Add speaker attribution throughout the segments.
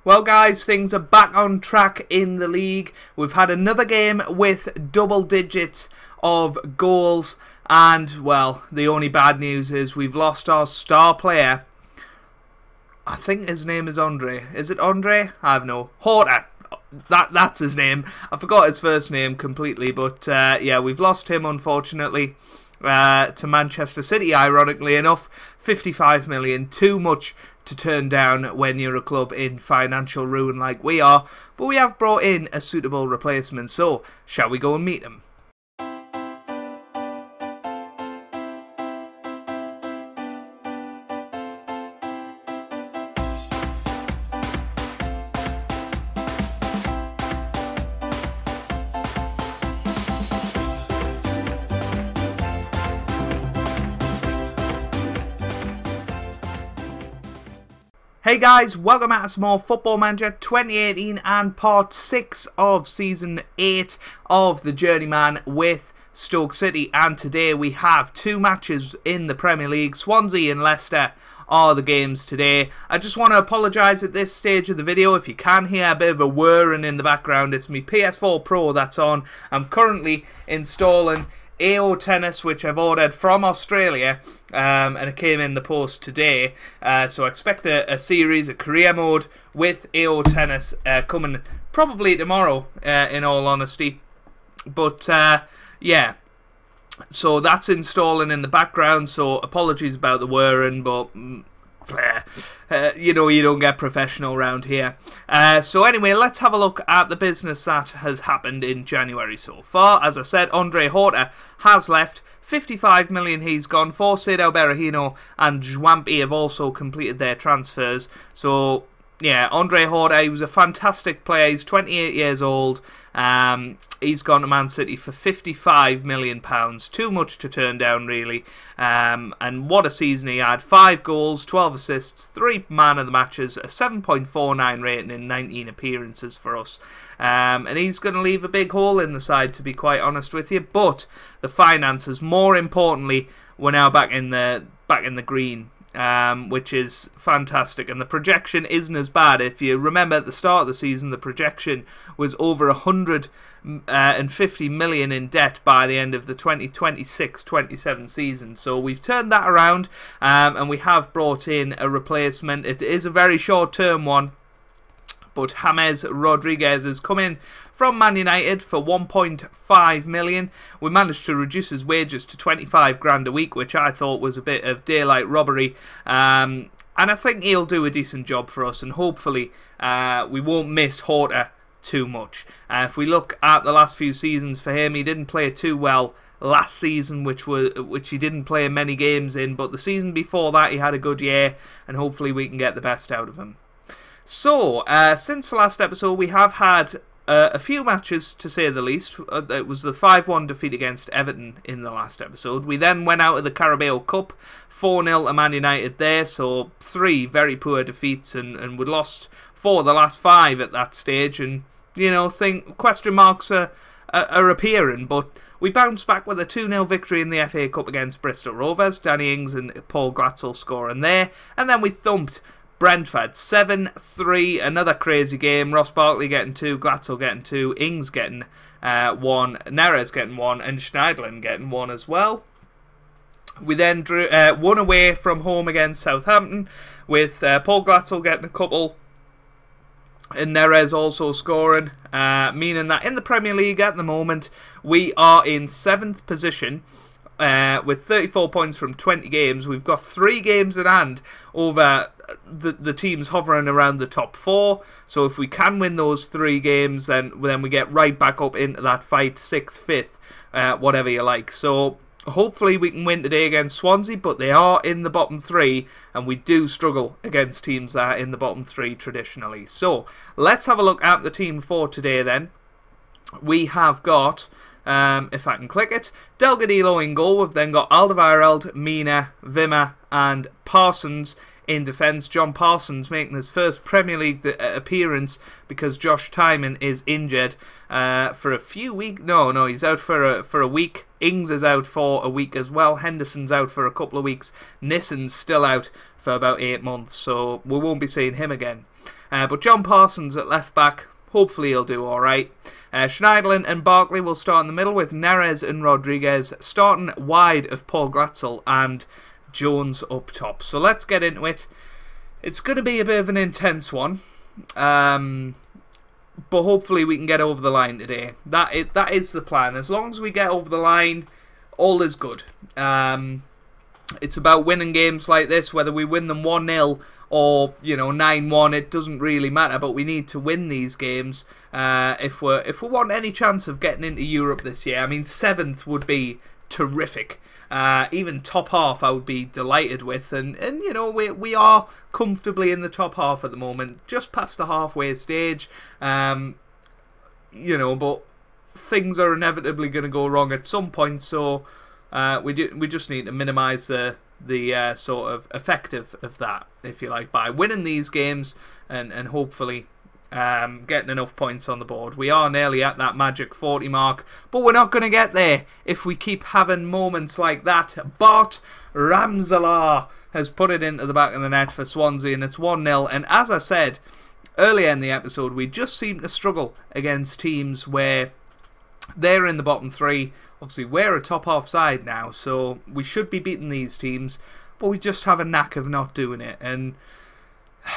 Speaker 1: Well guys, things are back on track in the league. We've had another game with double digits of goals, and well, the only bad news is we've lost our star player. I think his name is Andre. Is it Andre? I have no. Horta. That's his name. I forgot his first name completely, but yeah, we've lost him unfortunately to Manchester City, ironically enough. 55 million, too much to turn down when you're a club in financial ruin like we are, but we have brought in a suitable replacement, so shall we go and meet him? Hey guys, welcome back to some more Football Manager 2018 and part 6 of Season 8 of the Journeyman with Stoke City, and today we have two matches in the Premier League. Swansea and Leicester are the games today. I just want to apologise at this stage of the video if you can hear a bit of a whirring in the background. It's my PS4 Pro that's on. I'm currently installing AO Tennis, which I've ordered from Australia, and it came in the post today, so I expect a series, a career mode with AO Tennis coming probably tomorrow, in all honesty. But yeah, so that's installing in the background, so apologies about the whirring, but you know, you don't get professional around here. So anyway, let's have a look at the business that has happened in January so far. As I said, Andre Horta has left. 55 million he's gone for. Cedar Berahino and Juampi have also completed their transfers. So yeah, Andre Horta, he was a fantastic player. He's 28 years old. He's gone to Man City for £55 million. Too much to turn down, really. And what a season he had. 5 goals, 12 assists, 3 man of the matches, a 7.49 rating in 19 appearances for us. And he's going to leave a big hole in the side, to be quite honest with you. But the finances, more importantly, we're now back in the green. Which is fantastic, and the projection isn't as bad. If you remember at the start of the season, the projection was over 150 million in debt by the end of the 2026-27 season. So we've turned that around, and we have brought in a replacement. It is a very short-term one, but James Rodriguez has come in from Man United for 1.5 million. We managed to reduce his wages to 25 grand a week, which I thought was a bit of daylight robbery. And I think he'll do a decent job for us, and hopefully we won't miss Horta too much. If we look at the last few seasons for him, he didn't play too well last season, which he didn't play many games in, but the season before that he had a good year, and hopefully we can get the best out of him. So, since the last episode, we have had a few matches, to say the least. It was the 5-1 defeat against Everton in the last episode. We then went out of the Carabao Cup, 4-0 to Man United there, so 3 very poor defeats, and we lost 4 of the last 5 at that stage, and, you know, question marks are appearing, but we bounced back with a 2-0 victory in the FA Cup against Bristol Rovers, Danny Ings and Paul Glatzel scoring there, and then we thumped Brentford 7-3, another crazy game. Ross Barkley getting 2, Glatzel getting 2, Ings getting 1, Neres getting 1, and Schneidlin getting 1 as well. We then won away from home against Southampton with Paul Glatzel getting a couple and Neres also scoring, meaning that in the Premier League at the moment we are in 7th position. With 34 points from 20 games. We've got 3 games in hand over the teams hovering around the top 4. So if we can win those 3 games, then we get right back up into that fight, 6th, 5th, whatever you like. So hopefully we can win today against Swansea, but they are in the bottom 3, and we do struggle against teams that are in the bottom 3 traditionally. So let's have a look at the team for today then. We have got, if I can click it, Delgadillo in goal. We've then got Alderweireld, Mina, Wimmer and Parsons in defence. John Parsons making his first Premier League appearance because Josh Tymon is injured for a few weeks. No, he's out for a week. Ings is out for a week as well. Henderson's out for a couple of weeks. Nissen's still out for about 8 months, so we won't be seeing him again. But John Parsons at left back, hopefully he'll do alright. Schneiderlin and Barkley will start in the middle with Neres and Rodriguez starting wide of Paul Glatzel and Jones up top. So let's get into it. It's going to be a bit of an intense one, but hopefully we can get over the line today. That is the plan. As long as we get over the line, all is good. It's about winning games like this, whether we win them 1-0 or 9-1. It doesn't really matter, but we need to win these games if we want any chance of getting into Europe this year. I mean, 7th would be terrific. Even top half I would be delighted with, and we are comfortably in the top half at the moment, just past the halfway stage. But things are inevitably going to go wrong at some point, so we just need to minimise the sort of effect of that, if you like, by winning these games and hopefully getting enough points on the board. We are nearly at that magic 40 mark, but we're not going to get there if we keep having moments like that. Bart Ramselaar has put it into the back of the net for Swansea, and it's 1-0. And as I said earlier in the episode, we just seem to struggle against teams where they're in the bottom 3. Obviously, we're a top half side now, so we should be beating these teams, but we just have a knack of not doing it. And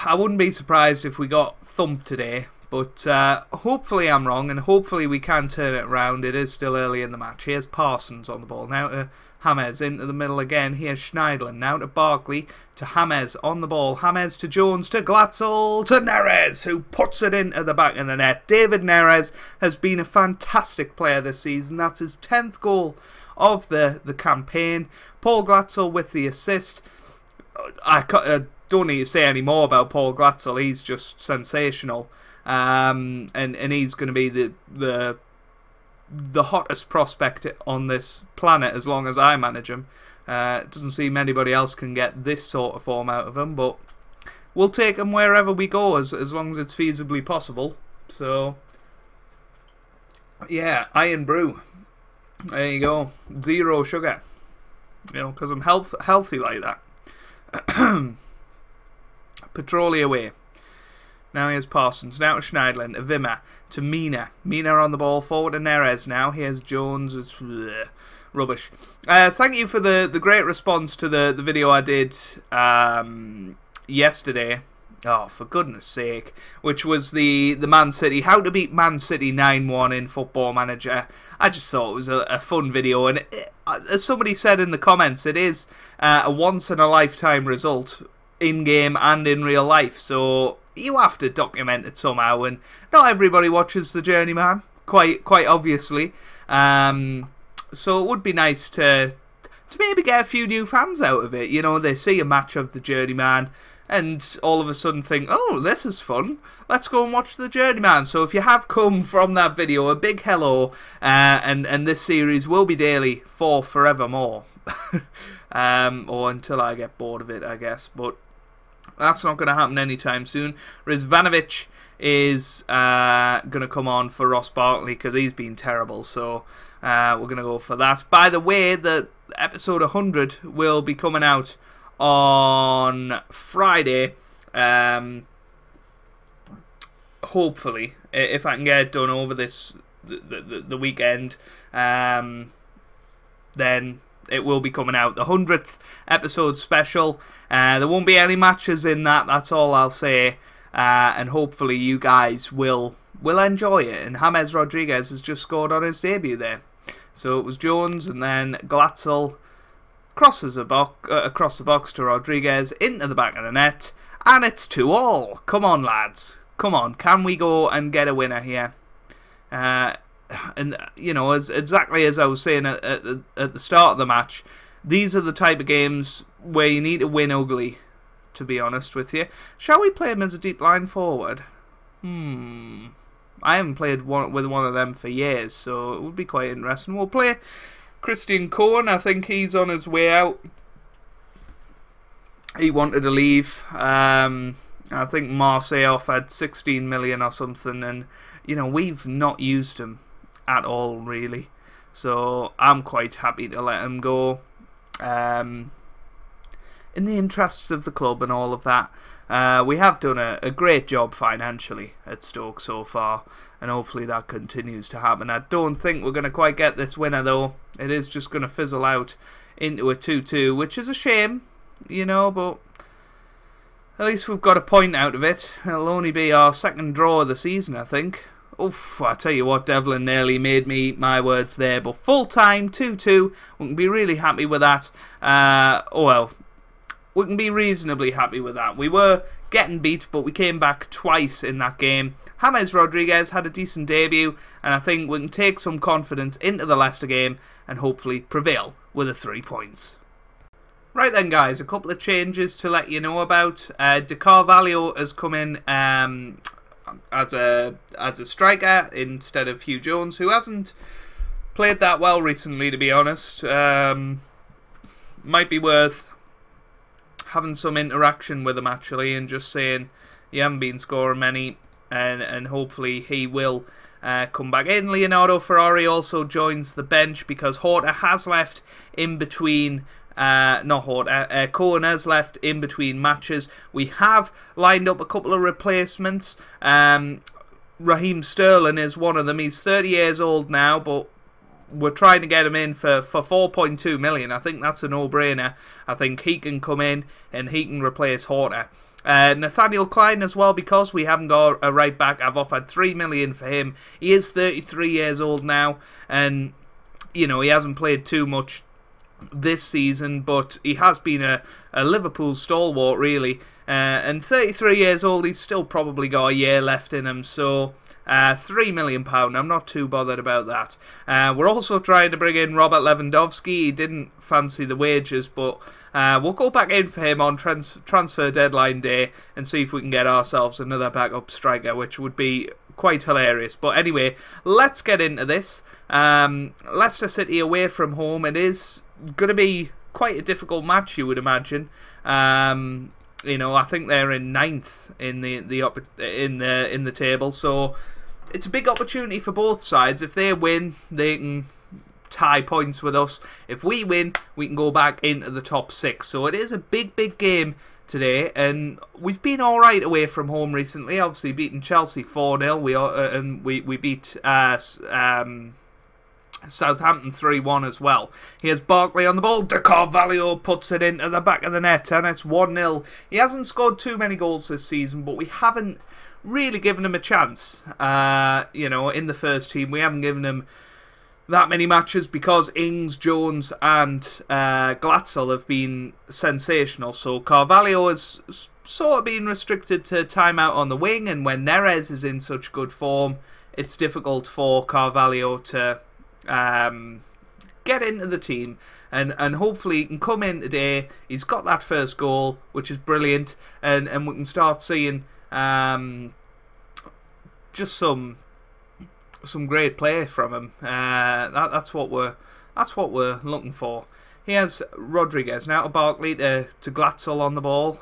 Speaker 1: I wouldn't be surprised if we got thumped today, but hopefully I'm wrong, and hopefully we can turn it around. It is still early in the match. Here's Parsons on the ball. Now to James into the middle again. Here's Schneiderlin. Now to Barkley, to James on the ball. James to Jones, to Glatzel, to Neres, who puts it into the back of the net. David Neres has been a fantastic player this season. That's his 10th goal of the campaign. Paul Glatzel with the assist. I don't need to say any more about Paul Glatzel. He's just sensational, and he's going to be the hottest prospect on this planet as long as I manage him. It doesn't seem anybody else can get this sort of form out of him, but we'll take him wherever we go as long as it's feasibly possible. So yeah, Iron Brew. There you go. 0 sugar. Because I'm healthy like that. Petrolia away. Now here's Parsons. Now to Schneiderlin. To Wimmer. To Mina. Mina on the ball. Forward to Neres now. Here's Jones. It's rubbish. Thank you for the great response to the video I did yesterday. Oh, for goodness sake. Which was the Man City. How to beat Man City 9-1 in Football Manager. I just thought it was a fun video. And as somebody said in the comments, it is a once-in-a-lifetime result in-game and in real life. So you have to document it somehow. And not everybody watches the Journeyman, quite obviously. So it would be nice to maybe get a few new fans out of it. They see a match of the Journeyman and all of a sudden think, oh, this is fun. Let's go and watch the Journeyman. So if you have come from that video, a big hello. And this series will be daily for forevermore. Or until I get bored of it, I guess. But that's not going to happen anytime soon. Rizvanovic is going to come on for Ross Barkley because he's been terrible. So we're going to go for that. By the way, the episode 100 will be coming out on Friday. Hopefully, if I can get it done over the weekend, then it will be coming out. The 100th episode special. There won't be any matches in that. That's all I'll say. And hopefully you guys will enjoy it. And James Rodriguez has just scored on his debut there. So it was Jones and then Glatzel crosses across the box to Rodriguez into the back of the net. And it's 2-2. Come on, lads. Come on. Can we go and get a winner here? And exactly as I was saying at the start of the match, these are the type of games where you need to win ugly, to be honest with you. Shall we play him as a deep line forward? I haven't played with one of them for years, so it would be quite interesting. We'll play Christian Cohen. I think he's on his way out. he wanted to leave. I think Marseille offered 16 million or something, and you know, we've not used him at all really. So I'm quite happy to let him go. In the interests of the club and all of that. We have done a great job financially at Stoke so far, and hopefully that continues to happen. I don't think we're going to quite get this winner though. It is just going to fizzle out into a 2-2, which is a shame, you know, but at least we've got a point out of it. It'll only be our second draw of the season, I think. Oof, I tell you what, Devlin nearly made me eat my words there, but full time, 2-2, we can be really happy with that. Oh well, we can be reasonably happy with that. We were getting beat, but we came back twice in that game. James Rodriguez had a decent debut, and I think we can take some confidence into the Leicester game and hopefully prevail with the 3 points. Right then, guys, a couple of changes to let you know about. De Carvalho has come in as a striker instead of Hugh Jones, who hasn't played that well recently, to be honest. Might be worth having some interaction with him actually, and just saying you haven't been scoring many, and hopefully he will come back in. Leonardo Ferrari also joins the bench because Horta has left in between. Not Horta, Cohen has left in between matches. We have lined up a couple of replacements. Raheem Sterling is one of them. He's 30 years old now, but we're trying to get him in for 4.2 million. I think that's a no-brainer. I think he can come in and he can replace Horta. Nathaniel Klein as well, because we haven't got a right back. I've offered 3 million for him. He is 33 years old now, and you know, he hasn't played too much this season, but he has been a Liverpool stalwart really, and 33 years old, he's still probably got a year left in him, so £3 million, I'm not too bothered about that. We're also trying to bring in Robert Lewandowski. He didn't fancy the wages, but we'll go back in for him on transfer deadline day and see if we can get ourselves another backup striker, which would be quite hilarious. But anyway, let's get into this. Leicester City away from home. It is going to be quite a difficult match, you would imagine. You know, I think they're in 9th in the table, so it's a big opportunity for both sides. If they win, they can tie points with us. If we win, we can go back into the top 6. So it is a big game today, and we've been all right away from home recently. Obviously, beating Chelsea 4-0. And we beat Southampton 3-1 as well. Here's Barkley on the ball. De Carvalho puts it into the back of the net, and it's 1-0. He hasn't scored too many goals this season, but we haven't really given him a chance. You know, in the first team, we haven't given him that many matches because Ings, Jones and Glatzel have been sensational. So Carvalho has sort of been restricted to time out on the wing, and when Neres is in such good form, it's difficult for Carvalho to get into the team, and hopefully he can come in today. He's got that first goal, which is brilliant, and we can start seeing just some great play from him. That's what we're looking for. Here's Rodriguez now to Barkley, to Glatzel on the ball.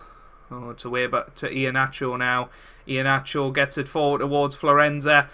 Speaker 1: Oh, it's away back to Iheanacho now. Iheanacho gets it forward towards Florenza.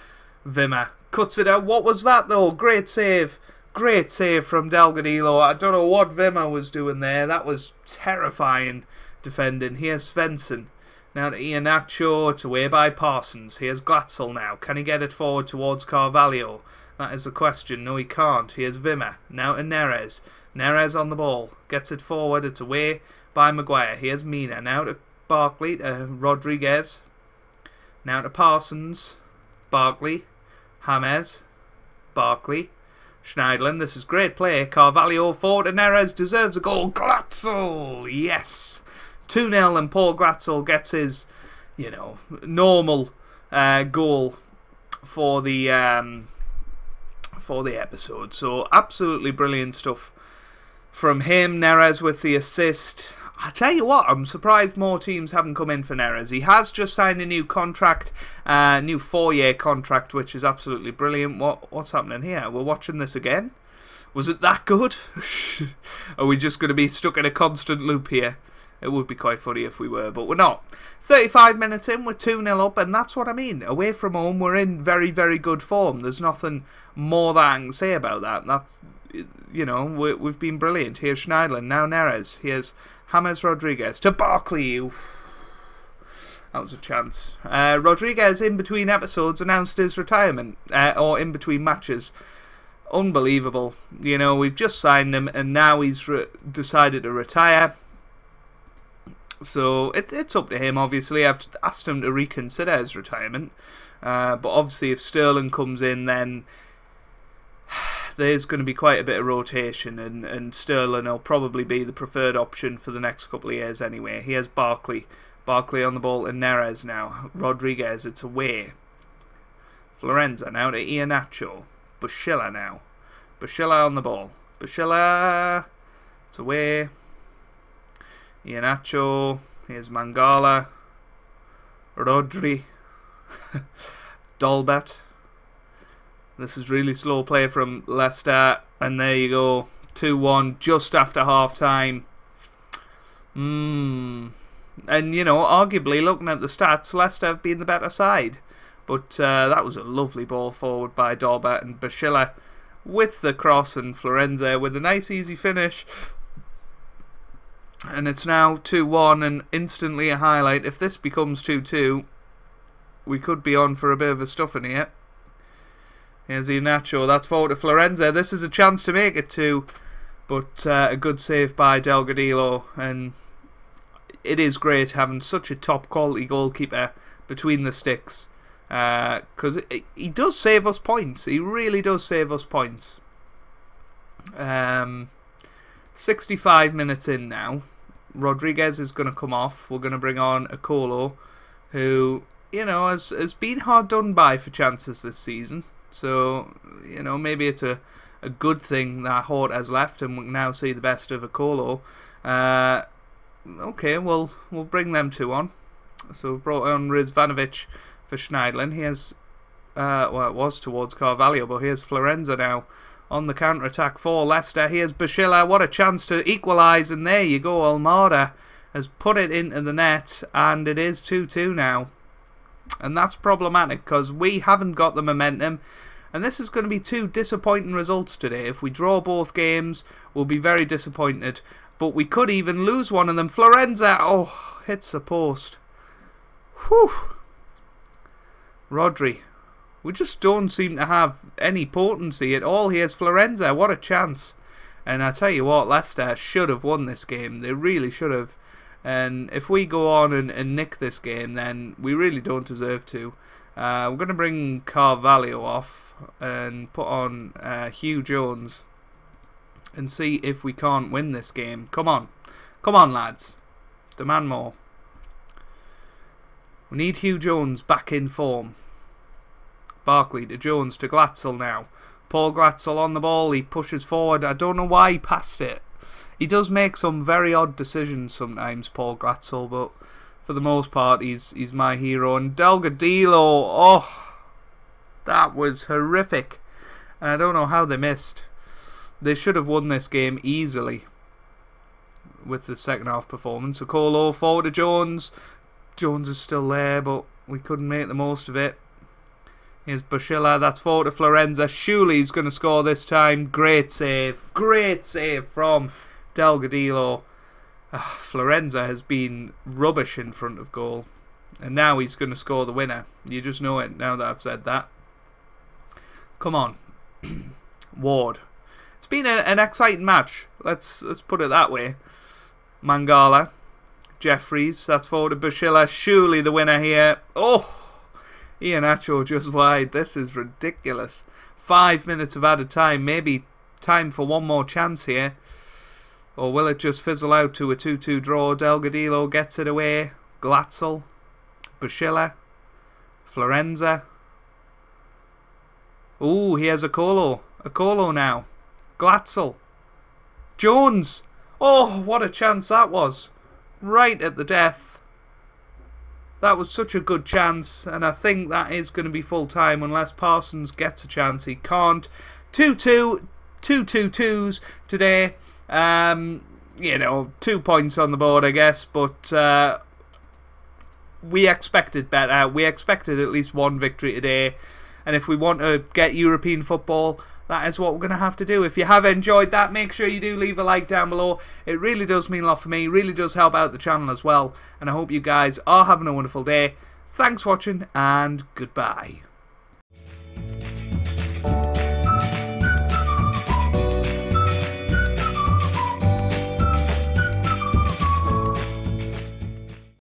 Speaker 1: Wimmer cuts it out. What was that though? Great save. Great save from Delgadillo. I don't know what Wimmer was doing there. That was terrifying defending. Here's Svensson. Now to Iheanacho. It's away by Parsons. Here's Glatzel now. Can he get it forward towards Carvalho? That is the question. No, he can't. Here's Wimmer. Now to Neres. Neres on the ball. Gets it forward. It's away by Maguire. Here's Mina. Now to Barkley. Rodriguez. Now to Parsons. Barkley. James. Barkley. Schneidlin. This is great play. Carvalho forward to Neres. Deserves a goal. Glatzel. Yes. 2-0, and Paul Glatzel gets his, you know, normal goal for the episode. So absolutely brilliant stuff from him. Neres with the assist. I tell you what, I'm surprised more teams haven't come in for Neres. He has just signed a new contract, new 4-year contract, which is absolutely brilliant. What's happening here? We're watching this again. Was it that good? Are we just going to be stuck in a constant loop here? It would be quite funny if we were, but we're not. 35 minutes in, we're 2-0 up, and that's what I mean. Away from home, we're in very, very good form. There's nothing more that I can say about that. That's, you know, we've been brilliant. Here's Schneidlin, now Neres. Here's James Rodriguez to Barkley. Oof. That was a chance. Rodriguez, in between episodes, announced his retirement, or in between matches. Unbelievable. You know, we've just signed him, and now he's decided to retire. So it's up to him, obviously. I've asked him to reconsider his retirement. But obviously, if Sterling comes in, then there's going to be quite a bit of rotation, and Sterling will probably be the preferred option for the next couple of years anyway. He has Barkley. Barkley on the ball and Neres now. Rodriguez, it's away. Florenza now to Iheanacho. Bushilla now. Bushilla on the ball. Bushilla. It's away. Iheanacho. Here's Mangala. Rodri. Dolbat. This is really slow play from Leicester. And there you go. 2-1 just after half time. And, you know, arguably, looking at the stats, Leicester have been the better side. But that was a lovely ball forward by Dolbat and Bushilla with the cross, and Florenza with a nice easy finish. And it's now 2-1, and instantly a highlight. If this becomes 2-2, we could be on for a bit of a stuffing here. Here's Iheanacho, that's forward to Florenza. This is a chance to make it 2, but a good save by Delgadillo, and it is great having such a top quality goalkeeper between the sticks, because he does save us points. He really does save us points. 65 minutes in now. Rodriguez is going to come off. We're going to bring on Akolo, who, you know, has been hard done by for chances this season. So, you know, maybe it's a good thing that Hort has left and we can now see the best of Akolo. Okay, we'll bring them two on. So we've brought on Rizvanovic for Schneidlin. He has, well, it was towards Carvalho, but here's Florenza now on the counter-attack for Leicester. Here's Bushilla, what a chance to equalise, and there you go, Almada has put it into the net, and it is 2-2 now. And that's problematic, because we haven't got the momentum, and this is going to be two disappointing results today. If we draw both games, we'll be very disappointed. But we could even lose one of them. Florenza, oh, hits the post. Whew. Rodri. We just don't seem to have any potency at all. Here's Florenza, what a chance. And I tell you what, Leicester should have won this game. They really should have. And if we go on and nick this game, then we really don't deserve to. We're going to bring Carvalho off and put on Hugh Jones and see if we can't win this game. Come on. Come on, lads. Demand more. We need Hugh Jones back in form. Barkley to Jones to Glatzel now. Paul Glatzel on the ball. He pushes forward. I don't know why he passed it. He does make some very odd decisions sometimes, Paul Glatzel, but for the most part, he's my hero. And Delgadillo, oh, that was horrific. And I don't know how they missed. They should have won this game easily with the second half performance. Akolo forward to Jones. Jones is still there, but we couldn't make the most of it. Here's Bushilla, that's forward to Florenza. Shuli's going to score this time. Great save from Delgadillo. Florenza has been rubbish in front of goal, and now he's going to score the winner. You just know it now that I've said that. Come on. Ward. It's been an exciting match. Let's put it that way. Mangala, Jeffries, that's forward to Bushilla. Surely the winner here. Oh, Iheanacho just wide. This is ridiculous. 5 minutes of added time. Maybe time for one more chance here. Or will it just fizzle out to a 2-2 draw? Delgadillo gets it away. Glatzel, Bushilla, Florenza. Ooh, here's Akolo. Akolo now. Glatzel. Jones. Oh, what a chance that was. Right at the death. That was such a good chance, and I think that is going to be full time unless Parsons gets a chance. He can't. 2-2. 2-2-2s today. you know, 2 points on the board, I guess, but we expected better. We expected at least one victory today, and if we want to get European football, that is what we're going to have to do. If you have enjoyed that, make sure you do leave a like down below. It really does mean a lot for me, really does help out the channel as well, and I hope you guys are having a wonderful day. Thanks for watching, and goodbye.